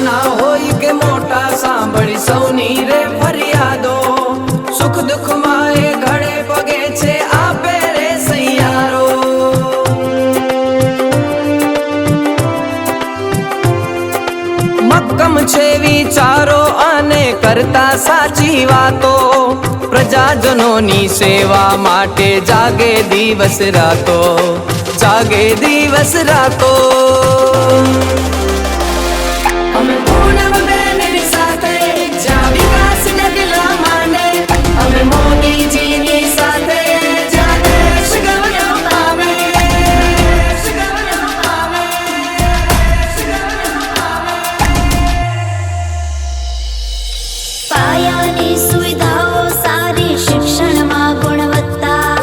નાના હોય કે મોટા સાંભળી સૌની રે ફરિયાદો સુખ દુઃખમાં એ ઘડે પગે છે આપે રે સૈયારો મક્કમ છે વિચારો અને કરતા સાચી વાતો પ્રજાજનોની સેવા માટે જાગે દિવસ રાતો જાગે દિવસ રાતો અમે પૂનમબેનની સાથે જ્યાં વિકાસ ડગલા માંડે અમે મોદીજીની સાથે જ્યાં દેશ ગૌરવ પામે પાયાની સુવિધાઓ સારી શિક્ષણમાં ગુણવત્તા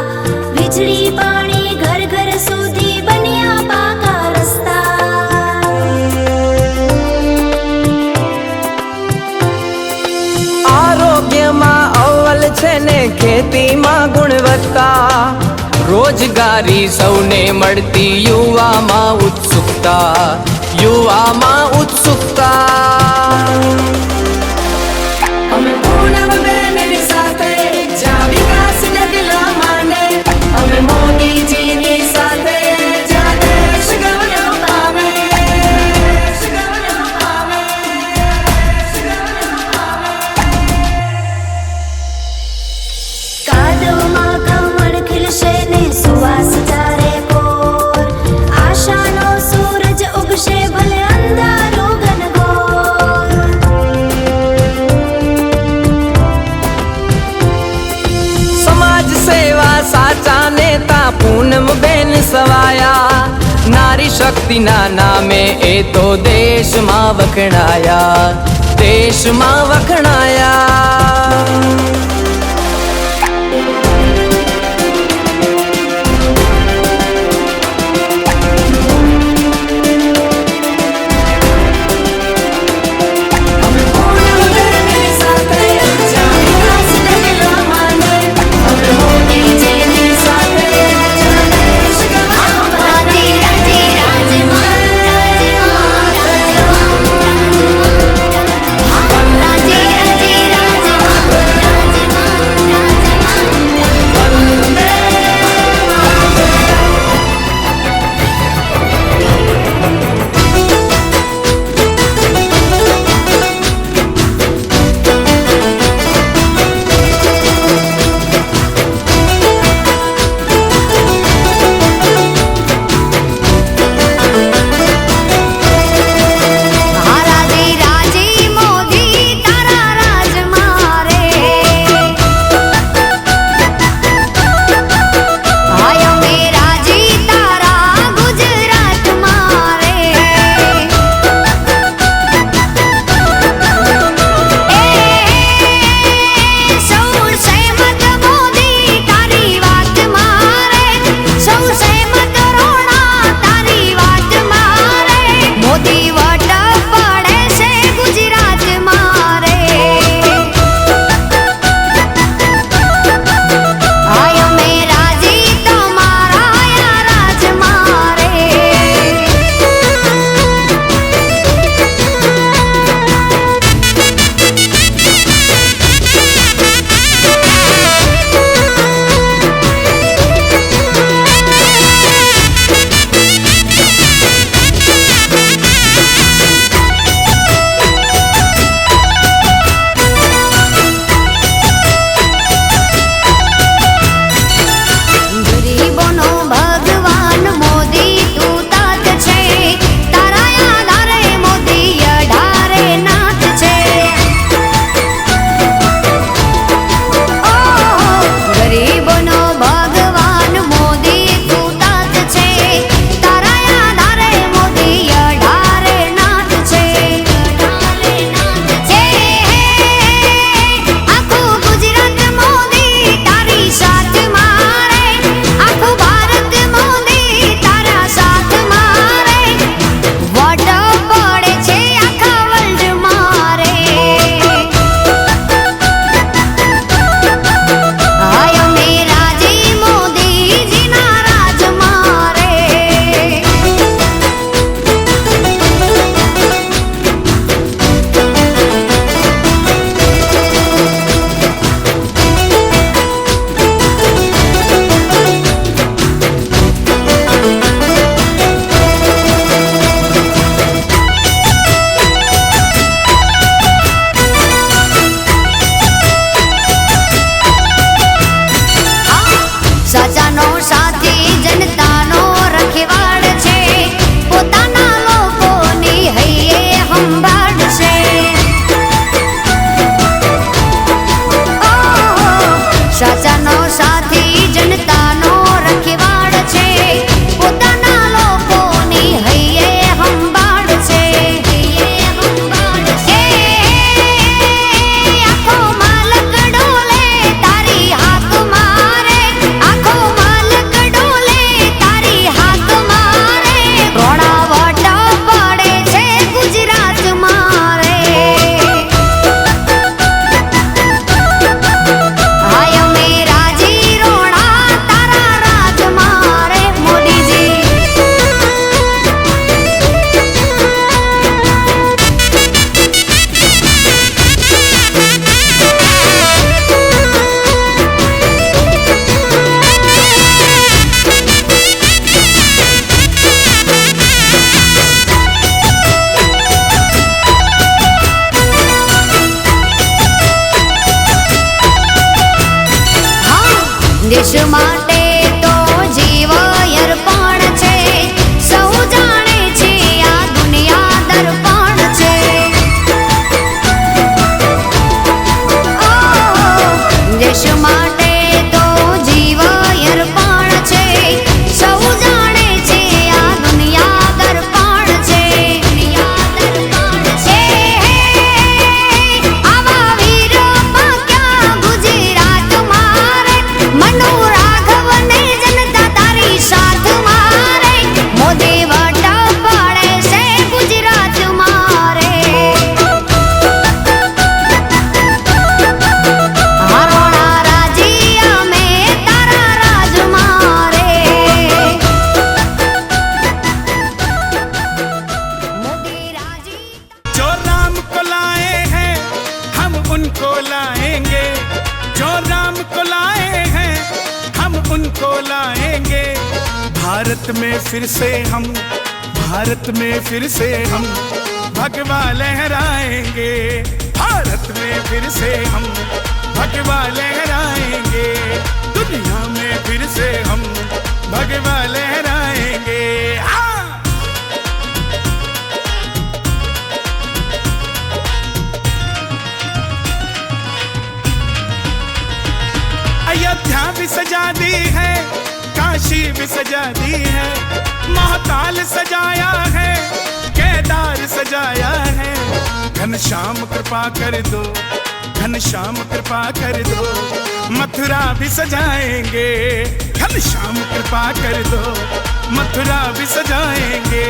વીજળી પાણી ઘર ઘર સુધી બન્યા પાકા રસ્તા આરોગ્યમાં અવ્વલ છે ને ખેતીમાં ગુણવત્તા રોજગારી સૌને મળતી યુવામાં ઉત્સુકતા અમે પૂનમબેનની સાથે જ્યાં વિકાસ ડગલા માંડે અમે મોદીજીની સાથે જ્યાં દેશ ગૌરવ પામે કાદવમાં કમળ ખીલશે ને સુવાસ ચારે કોર આશાનો સૂરજ ઉગશે ભલે અંધારો ઘનઘોર સમાજ સેવા સાચા નેતા પૂનમબેન સવાયા નારી શક્તિના નામે એ તો દેશમાં વખણાયા भारत में फिर से हम, भारत में फिर से हम भगवा लहराएंगे। भारत में फिर से हम भगवा लहराएंगे। दुनिया में फिर से हम भगवा लहराएंगे। अयोध्या भी सजा दी है, काशी भी सजा दी है, महाकाल सजाया है, केदार सजाया है। घनश्याम कृपा कर दो, घनश्याम कृपा कर दो, मथुरा भी सजाएंगे। घनश्याम कृपा कर दो, मथुरा भी सजाएंगे।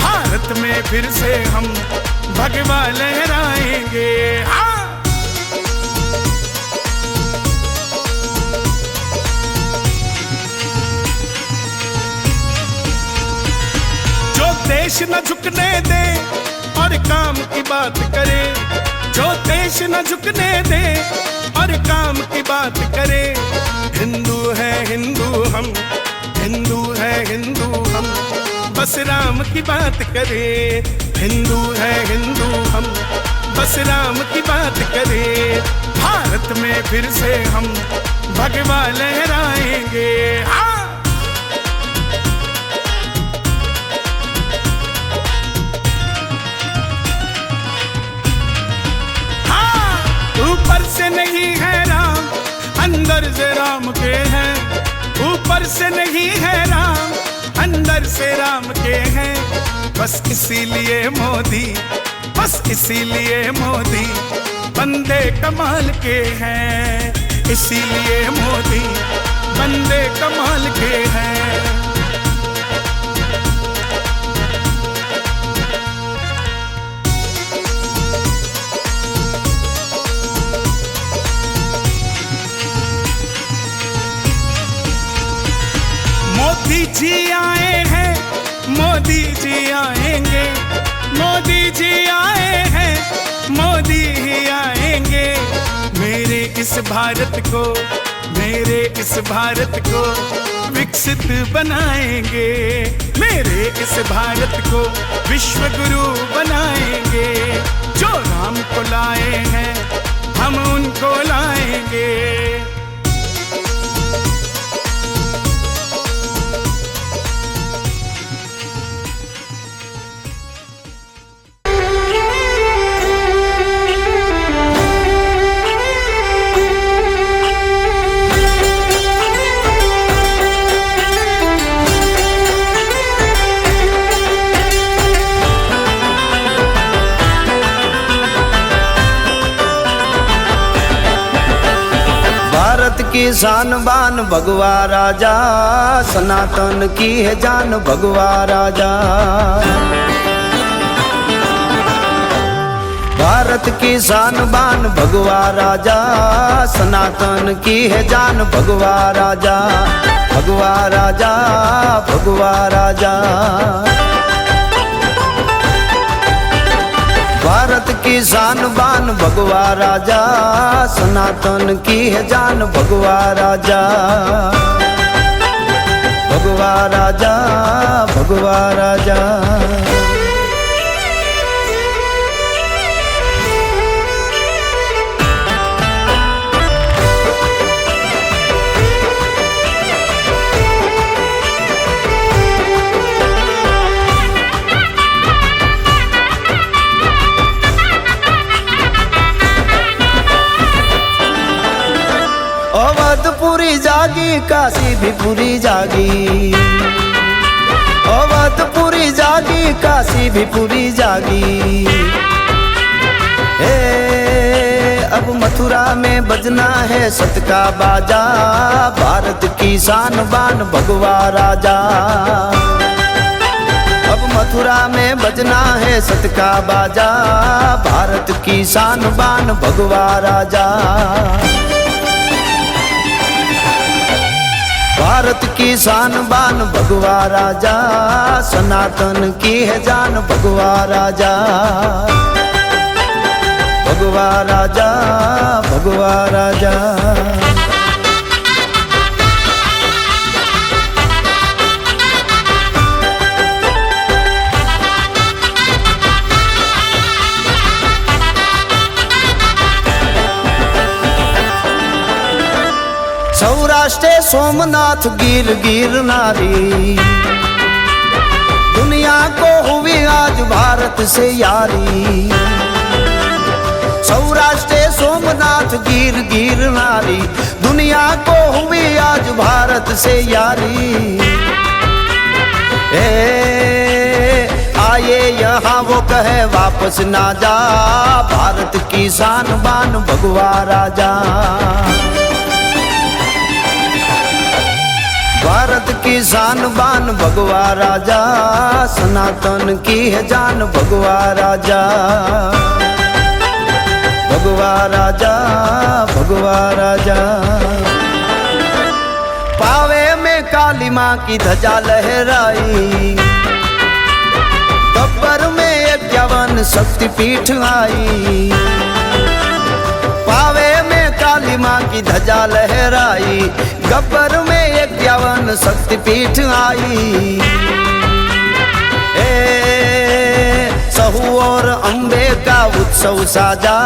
भारत में फिर से हम भगवा लहराएंगे। देश न झुकने दे और काम की बात करे, जो देश न झुकने दे और काम की बात करे। हिंदू है हिंदू हम, हिंदू है हिंदू हम, बस राम की बात करे। हिंदू है हिंदू हम, बस राम की बात करे। भारत में फिर से हम भगवा लहराएंगे। ऊपर से नहीं है राम, अंदर से राम के हैं। ऊपर से नहीं है राम, अंदर से राम के हैं। बस इसीलिए मोदी, बस इसीलिए मोदी बंदे कमाल के हैं। इसीलिए मोदी बंदे कमाल के हैं। मोदी जी आए हैं, मोदी जी आएंगे, मोदी जी आए हैं, मोदी ही आएंगे। मेरे इस भारत को, मेरे इस भारत को विकसित बनाएंगे। मेरे इस भारत को विश्व गुरु बनाएंगे। जो राम को लाए हैं हम उनको लाएंगे। की शान बान भगवा राजा, सनातन की है जान भगवा राजा। भारत की शान बान भगवा राजा, सनातन की है जान भगवा राजा। भगवा राजा, भगवा राजा। भारत की शान बान भगवा राजा, सनातन की है जान भगवा राजा। भगवा राजा, भगवा राजा। पूरी जागी, काशी भी पूरी जागी। अवध पूरी जागी, काशी भी पूरी जागी। अब मथुरा में बजना है सत का बाजा, भारत की शान बान भगवा राजा। अब मथुरा में बजना है सत का बाजा, भारत की शान बान भगवा राजा। भारत की शान बान भगवा राजा, सनातन की है जान भगवा राजा। भगवा राजा, भगवा राजा। सोमनाथ गिर गिरनारी, दुनिया को हुई आज भारत से यारी। सौराष्ट्र सोमनाथ गिर गिरनारी, दुनिया को हुई आज भारत से यारी। आए यहाँ वो कहे वापस ना जा, भारत की शान बान भगवा राजा। भारत की शान बान भगवा राजा, सनातन की है जान भगवा राजा। भगवा राजा भगवा राजा। पावे में काली माँ की ध्वजा लहराई, गब्बर में 51 शक्तिपीठ आई। पावे में काली माँ की ध्वजा लहराई, गब्बर में 51 शक्तिपीठ आई। सहू और अम्बे का उत्सव साजा,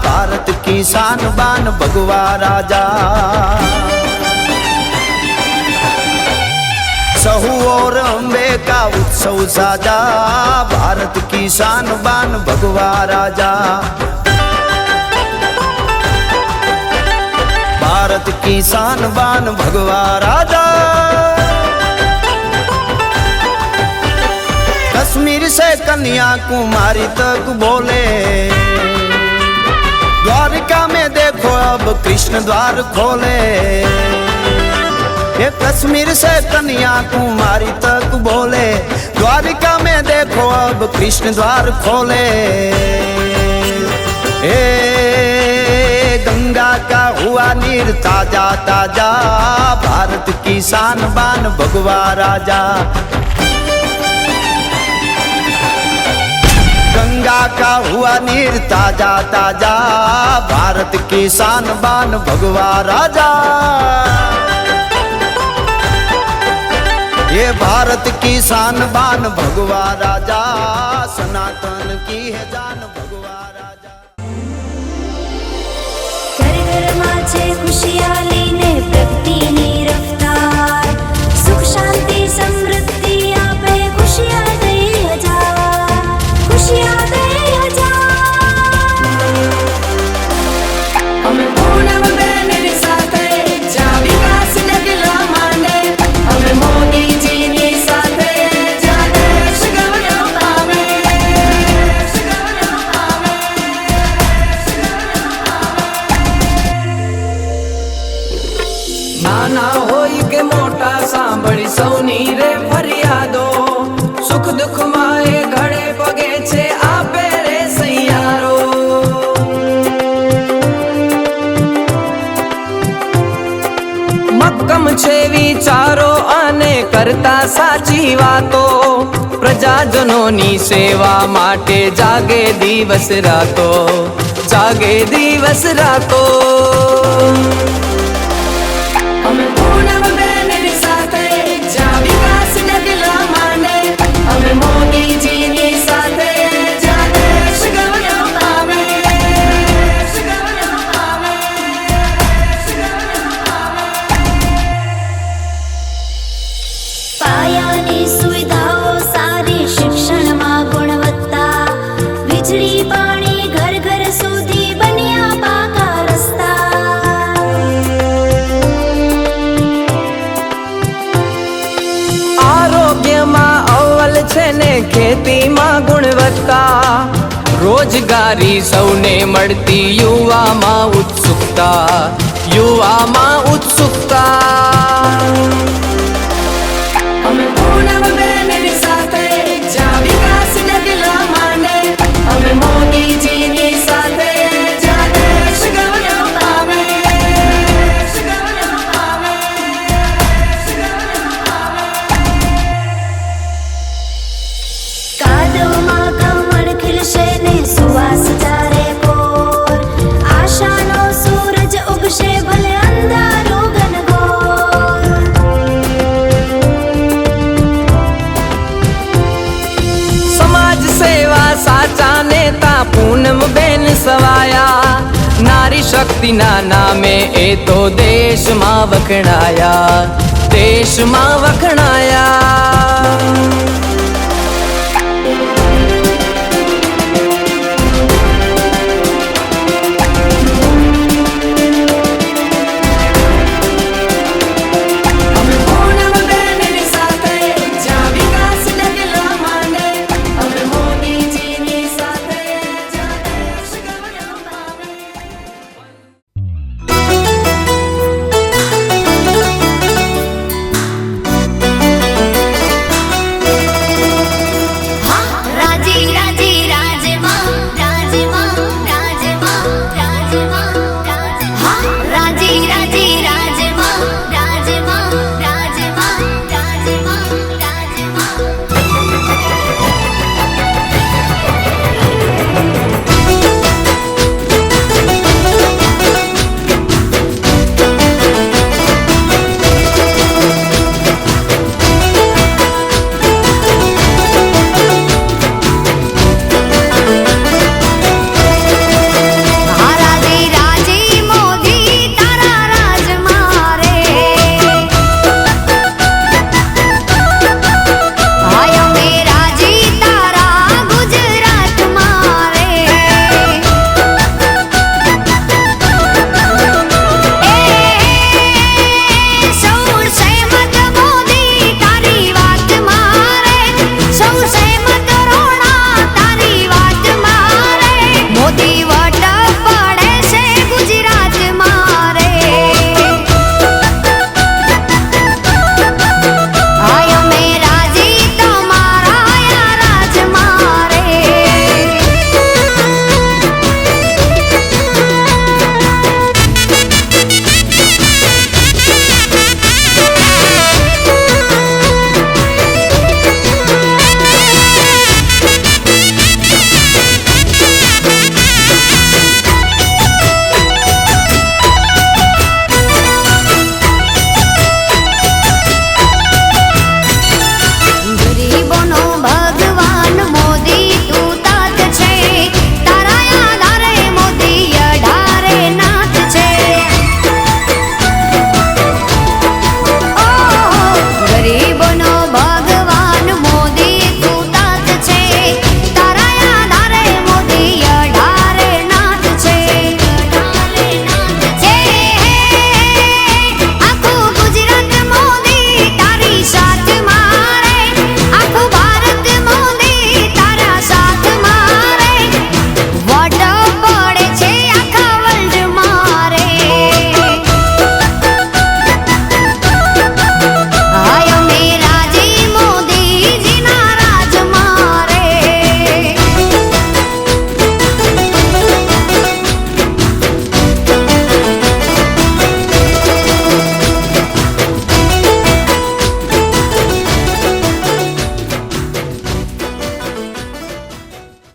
भारत की शान बान भगवा राजा। सहू और अम्बे का उत्सव साजा, भारत की शान बान भगवा राजा। भारत की शान बान भगवा राजा। कश्मीर से कन्याकुमारी तक बोले, द्वारिका में देखो अब कृष्ण द्वार खोले। ये कश्मीर से कन्याकुमारी तक बोले, द्वारिका में देखो अब कृष्ण द्वार खोले। गंगा का हुआ नीर ताजा ताजा, भारत की शान बान भगवा राजा। गंगा का हुआ नीर ताजा ताजा, भारत की शान बान भगवा राजा। ये भारत की शान बान भगवा राजा, सनातन की है जान भगवा राजा। घर घर माझे खुशियाली ने प्रगतीनी रफ्तार, सुख शांति समृद्धि आपे खुशियाँ दे हजार, खुशियाँ दे हजार। અમે પૂનમ બેનની સાથે જ્યાં વિકાસ ડગલા માંડે, અમે મોદીજીની સાથે જ્યાં દેશ ગૌરવ પામે, દેશ ગૌરવ પામે, દેશ ગૌરવ પામે। નાના હોય કે મોટા સાંભળી સૌની રે ફરિયાદો, સુખ દુઃખમાં એ ઘડે પગે છે આપે રે સૈયારો। મક્કમ છે વિચારો અને કરતા સાચી વાતો, પ્રજાજનોની સેવા માટે જાગે દિવસ રાતો, જાગે દિવસ રાતો। અમે પૂનમ બેનની સાથે જ્યાં વિકાસ ડગલા માંડે, અમે મોદીજીની સાથે જ્યાં દેશ ગૌરવ પામે, દેશ ગૌરવ પામે, દેશ ગૌરવ પામે। પાયાની સુવિધાઓ સારી, શિક્ષણમાં ગુણવત્તા, વીજળી પાણી ઘર ઘર સુધી બન્યા પાકા રસ્તા। આરોગ્યમાં અવ્વલ છે ને ખેતીમાં ગુણવત્તા, રોજગારી સૌને મળતી, યુવામાં ઉત્સુકતા, યુવામાં ઉત્સુકતા। અમે પૂનમ બેનની સાથે જ્યાં વિકાસ ડગલા માંડે, અમે મોદીજીની સાથે જ્યાં દેશ ગૌરવ પામે, દેશ ગૌરવ પામે, દેશ ગૌરવ પામે। કાદવમાં કમળ ખીલશે ને સુવાસ ચારે કોર, આશાનો સૂરજ ઉગશે ભલે અંધારું ઘનઘોર। સમાજ સેવા સાચા નેતા પૂનમ બેન સવાયા, નારી શક્તિના નામે એ તો દેશમાં વખણાયા, દેશમાં વખણાયા.